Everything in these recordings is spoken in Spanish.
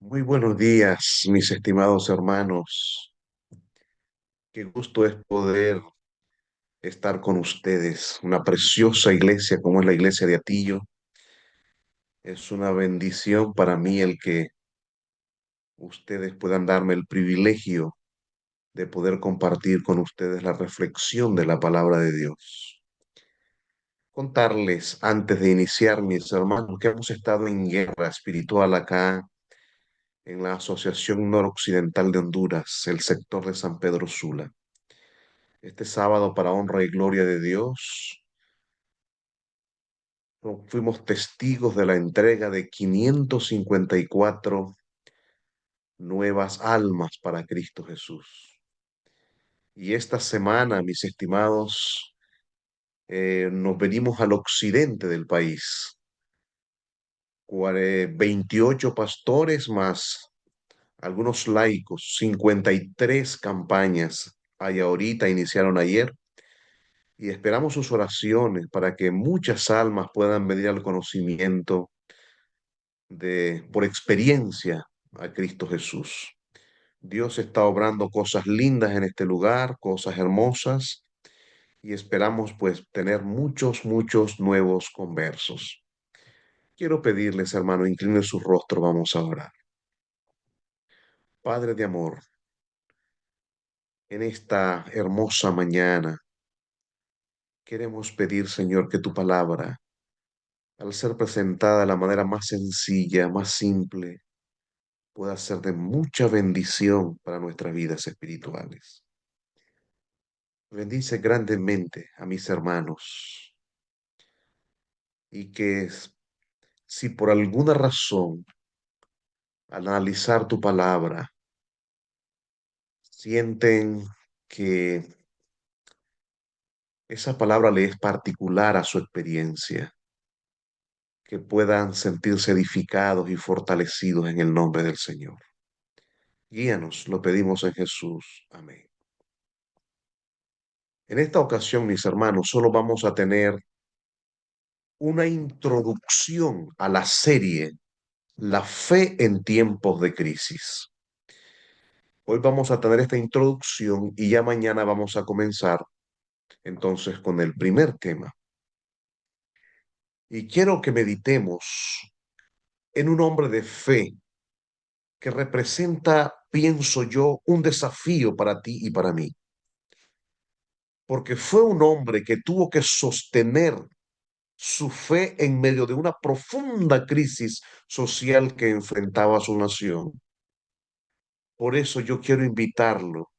Muy buenos días, mis estimados hermanos. Qué gusto es poder estar con ustedes. Una preciosa iglesia como es la iglesia de Atillo. Es una bendición para mí el que ustedes puedan darme el privilegio de poder compartir con ustedes la reflexión de la palabra de Dios. Contarles antes de iniciar, mis hermanos, que hemos estado en guerra espiritual acá en la Asociación Noroccidental de Honduras, el sector de San Pedro Sula. Este sábado, para honra y gloria de Dios, fuimos testigos de la entrega de 554 nuevas almas para Cristo Jesús. Y esta semana, mis estimados, nos venimos al occidente del país. 28 pastores más algunos laicos, 53 campañas hay ahorita, iniciaron ayer, y esperamos sus oraciones para que muchas almas puedan venir al conocimiento por experiencia a Cristo Jesús. Dios está obrando cosas lindas en este lugar, cosas hermosas, y esperamos pues tener muchos nuevos conversos. Quiero pedirles, hermano, incline su rostro, vamos a orar. Padre de amor, en esta hermosa mañana queremos pedir, Señor, que tu palabra, al ser presentada de la manera más sencilla, más simple, pueda ser de mucha bendición para nuestras vidas espirituales. Bendice grandemente a mis hermanos y que si por alguna razón al analizar tu palabra sienten que esa palabra le es particular a su experiencia, que puedan sentirse edificados y fortalecidos en el nombre del Señor. Guíanos, lo pedimos en Jesús. Amén. En esta ocasión, mis hermanos, solo vamos a tener una introducción a la serie La fe en tiempos de crisis. Hoy vamos a tener esta introducción y ya mañana vamos a comenzar entonces con el primer tema. Y quiero que meditemos en un hombre de fe que representa, pienso yo, un desafío para ti y para mí. Porque fue un hombre que tuvo que sostener su fe en medio de una profunda crisis social que enfrentaba su nación. Por eso yo quiero invitarlo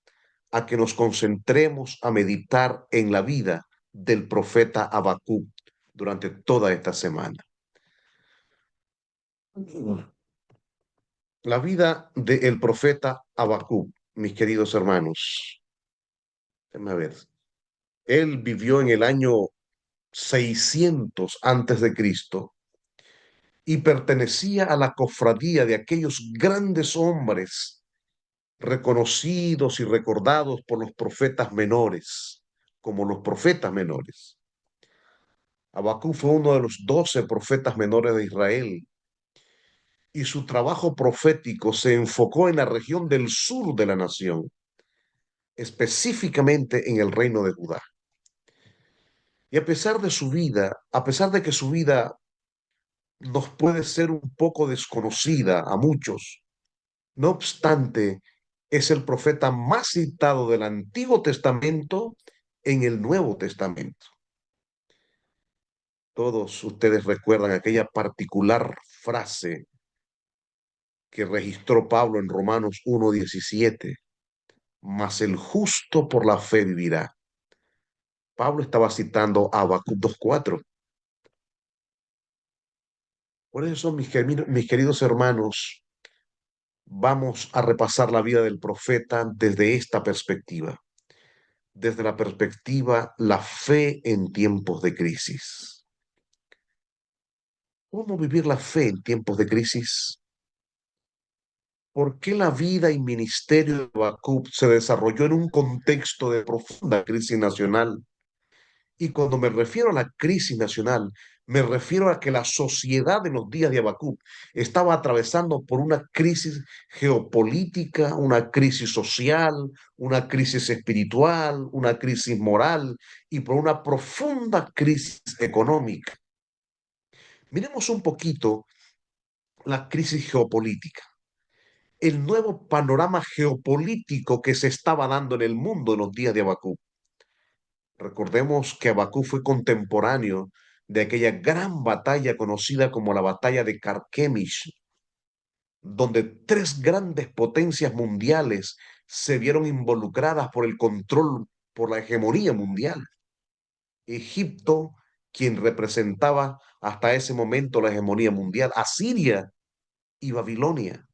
a que nos concentremos a meditar en la vida del profeta Habacuc durante toda esta semana. La vida del profeta Habacuc, mis queridos hermanos, déjenme ver. Él vivió en el año 600 antes de Cristo y pertenecía a la cofradía de aquellos grandes hombres reconocidos y recordados por los profetas menores, como los profetas menores. Habacuc fue uno de los 12 profetas menores de Israel y su trabajo profético se enfocó en la región del sur de la nación, específicamente en el reino de Judá. Y a pesar de su vida, a pesar de que su vida nos puede ser un poco desconocida a muchos, no obstante, es el profeta más citado del Antiguo Testamento en el Nuevo Testamento. Todos ustedes recuerdan aquella particular frase que registró Pablo en Romanos 1:17, mas el justo por la fe vivirá. Pablo estaba citando a Habacuc 2:4. Por eso, mis queridos hermanos, vamos a repasar la vida del profeta desde esta perspectiva, desde la perspectiva la fe en tiempos de crisis. ¿Cómo vivir la fe en tiempos de crisis? ¿Por qué la vida y ministerio de Habacuc se desarrolló en un contexto de profunda crisis nacional? Y cuando me refiero a la crisis nacional, Me refiero a que la sociedad en los días de Habacuc estaba atravesando por una crisis geopolítica, una crisis social, una crisis espiritual, una crisis moral y por una profunda crisis económica. Miremos un poquito la crisis geopolítica, el nuevo panorama geopolítico que se estaba dando en el mundo en los días de Habacuc. Recordemos que Habacuc fue contemporáneo de aquella gran batalla conocida como la batalla de Carquemish, donde tres grandes potencias mundiales se vieron involucradas por el control, por la hegemonía mundial. Egipto, quien representaba hasta ese momento la hegemonía mundial, Asiria y Babilonia.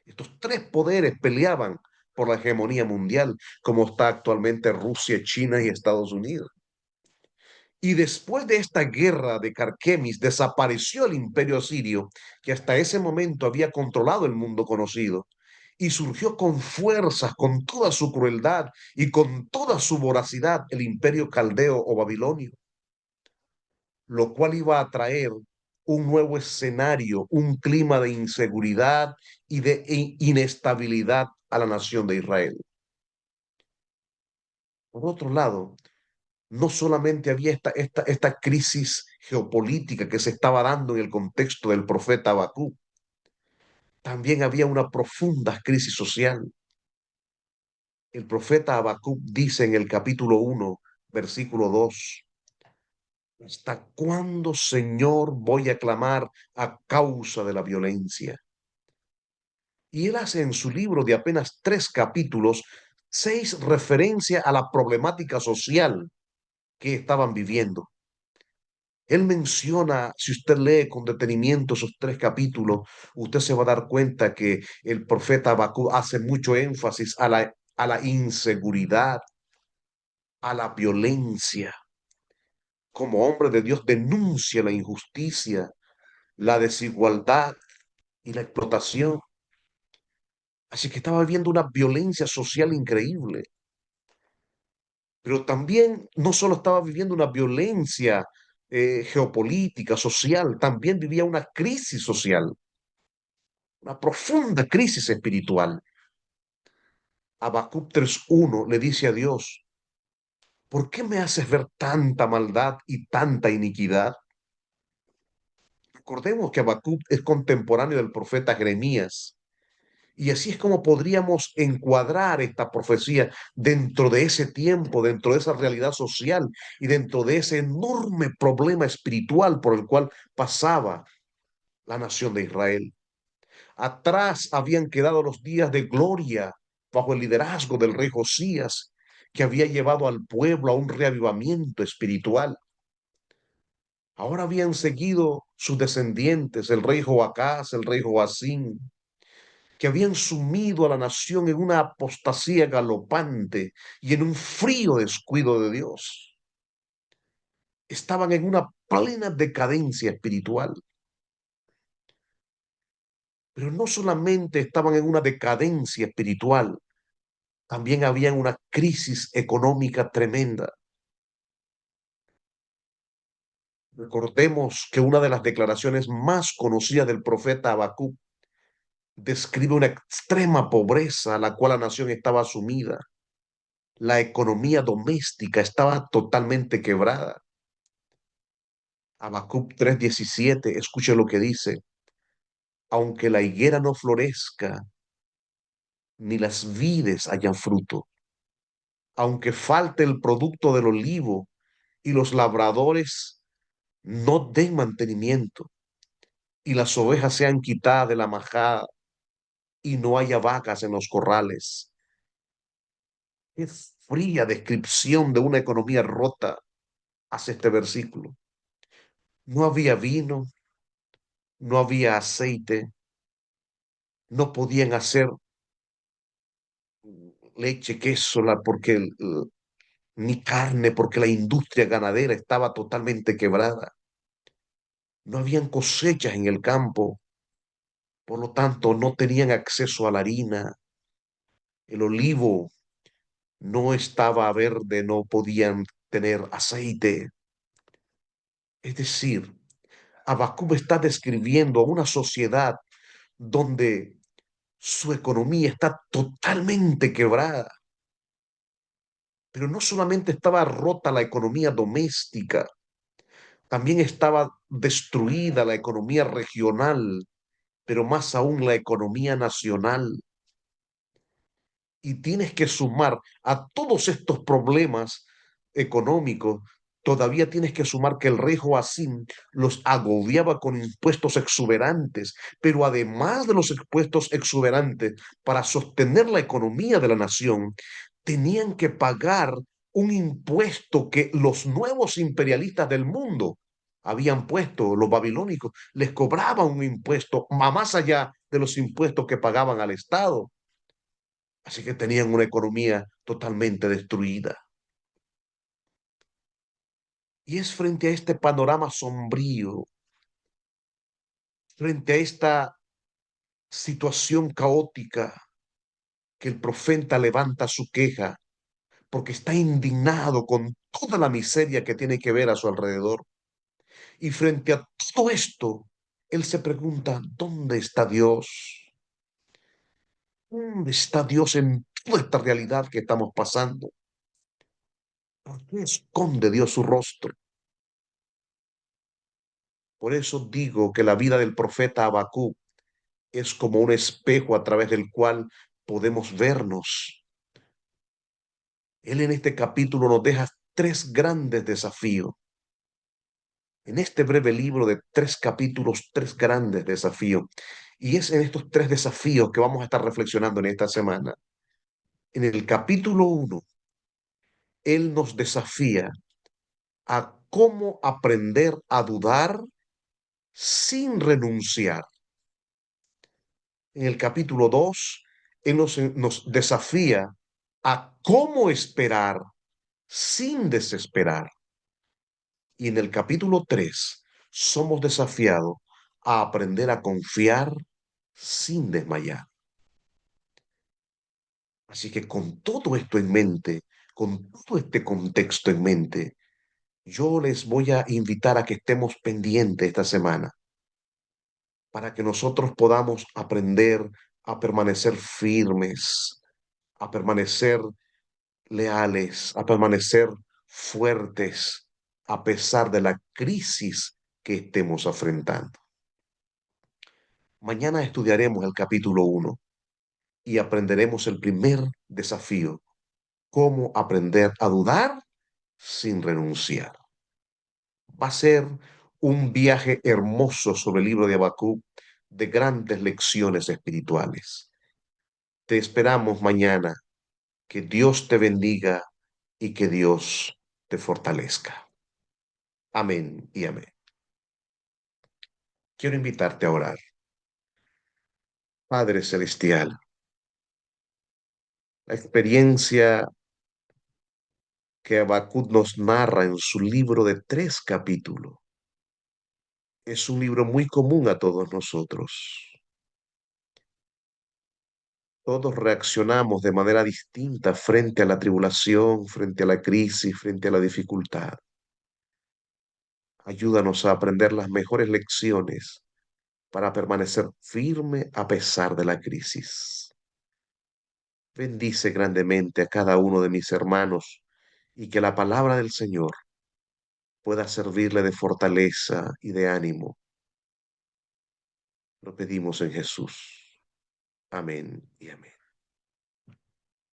Estos tres poderes peleaban por la hegemonía mundial, como está actualmente Rusia, China y Estados Unidos. Y después de esta guerra de Carquemis, desapareció el imperio asirio, que hasta ese momento había controlado el mundo conocido, y surgió con fuerzas, con toda su crueldad y con toda su voracidad el imperio caldeo o babilonio, lo cual iba a traer un nuevo escenario, un clima de inseguridad y de inestabilidad a la nación de Israel. Por otro lado, no solamente había esta crisis geopolítica que se estaba dando en el contexto del profeta Habacuc, también había una profunda crisis social. El profeta Habacuc dice en el capítulo 1, versículo 2: ¿hasta cuándo, Señor, voy a clamar a causa de la violencia? Y él hace en su libro de apenas 3 capítulos, 6 referencias a la problemática social que estaban viviendo. Él menciona, si usted lee con detenimiento esos 3 capítulos, usted se va a dar cuenta que el profeta Habacuc hace mucho énfasis a la inseguridad, a la violencia. Como hombre de Dios denuncia la injusticia, la desigualdad y la explotación. Así que estaba viviendo una violencia social increíble. Pero también no solo estaba viviendo una violencia geopolítica, social, también vivía una crisis social, una profunda crisis espiritual. Habacuc 3:1 le dice a Dios: ¿por qué me haces ver tanta maldad y tanta iniquidad? Recordemos que Habacuc es contemporáneo del profeta Jeremías. Y así es como podríamos encuadrar esta profecía dentro de ese tiempo, dentro de esa realidad social y dentro de ese enorme problema espiritual por el cual pasaba la nación de Israel. Atrás habían quedado los días de gloria bajo el liderazgo del rey Josías, que había llevado al pueblo a un reavivamiento espiritual. Ahora habían seguido sus descendientes, el rey Joacás, el rey Joacín, que habían sumido a la nación en una apostasía galopante y en un frío descuido de Dios. Estaban en una plena decadencia espiritual, pero no solamente estaban en una decadencia espiritual, también había una crisis económica tremenda. Recordemos que una de las declaraciones más conocidas del profeta Habacuc describe una extrema pobreza a la cual la nación estaba sumida. La economía doméstica estaba totalmente quebrada. Habacuc 3:17, escuche lo que dice: aunque la higuera no florezca, ni las vides hayan fruto, aunque falte el producto del olivo y los labradores no den mantenimiento, y las ovejas sean quitadas de la majada y no haya vacas en los corrales. Es fría descripción de una economía rota hace este versículo. No había vino, no había aceite, no podían hacer leche, queso, porque ni carne, porque la industria ganadera estaba totalmente quebrada. No habían cosechas en el campo, por lo tanto no tenían acceso a la harina. El olivo no estaba verde, no podían tener aceite. Es decir, Habacuc está describiendo a una sociedad donde su economía está totalmente quebrada, pero no solamente estaba rota la economía doméstica, también estaba destruida la economía regional, pero más aún la economía nacional. Y tienes que sumar a todos estos problemas económicos, todavía tienes que sumar que el rey Joacim los agobiaba con impuestos exuberantes, pero además de los impuestos exuberantes, para sostener la economía de la nación, tenían que pagar un impuesto que los nuevos imperialistas del mundo habían puesto, los babilónicos, les cobraban un impuesto más allá de los impuestos que pagaban al Estado. Así que tenían una economía totalmente destruida. Y es frente a este panorama sombrío, frente a esta situación caótica, que el profeta levanta su queja porque está indignado con toda la miseria que tiene que ver a su alrededor. Y frente a todo esto, él se pregunta, ¿dónde está Dios? ¿Dónde está Dios en toda esta realidad que estamos pasando? ¿Por qué esconde Dios su rostro? Por eso digo que la vida del profeta Habacuc es como un espejo a través del cual podemos vernos. Él en este capítulo nos deja tres grandes desafíos. En este breve libro de tres capítulos, tres grandes desafíos. Y es en estos tres desafíos que vamos a estar reflexionando en esta semana. En el capítulo 1, él nos desafía a cómo aprender a dudar sin renunciar. En el capítulo 2, él nos desafía a cómo esperar sin desesperar. Y en el capítulo 3 somos desafiados a aprender a confiar sin desmayar. Así que con todo esto en mente, con todo este contexto en mente, yo les voy a invitar a que estemos pendientes esta semana para que nosotros podamos aprender a permanecer firmes, a permanecer leales, a permanecer fuertes a pesar de la crisis que estemos afrontando. Mañana estudiaremos el capítulo 1 y aprenderemos el primer desafío, cómo aprender a dudar sin renunciar. Va a ser un viaje hermoso sobre el libro de Habacuc de grandes lecciones espirituales. Te esperamos mañana. Que Dios te bendiga y que Dios te fortalezca. Amén y amén. Quiero invitarte a orar. Padre Celestial, la experiencia que Habacuc nos narra en su libro de tres capítulos es un libro muy común a todos nosotros. Todos reaccionamos de manera distinta frente a la tribulación, frente a la crisis, frente a la dificultad. Ayúdanos a aprender las mejores lecciones para permanecer firme a pesar de la crisis. Bendice grandemente a cada uno de mis hermanos y que la palabra del Señor pueda servirle de fortaleza y de ánimo. Lo pedimos en Jesús. Amén y amén.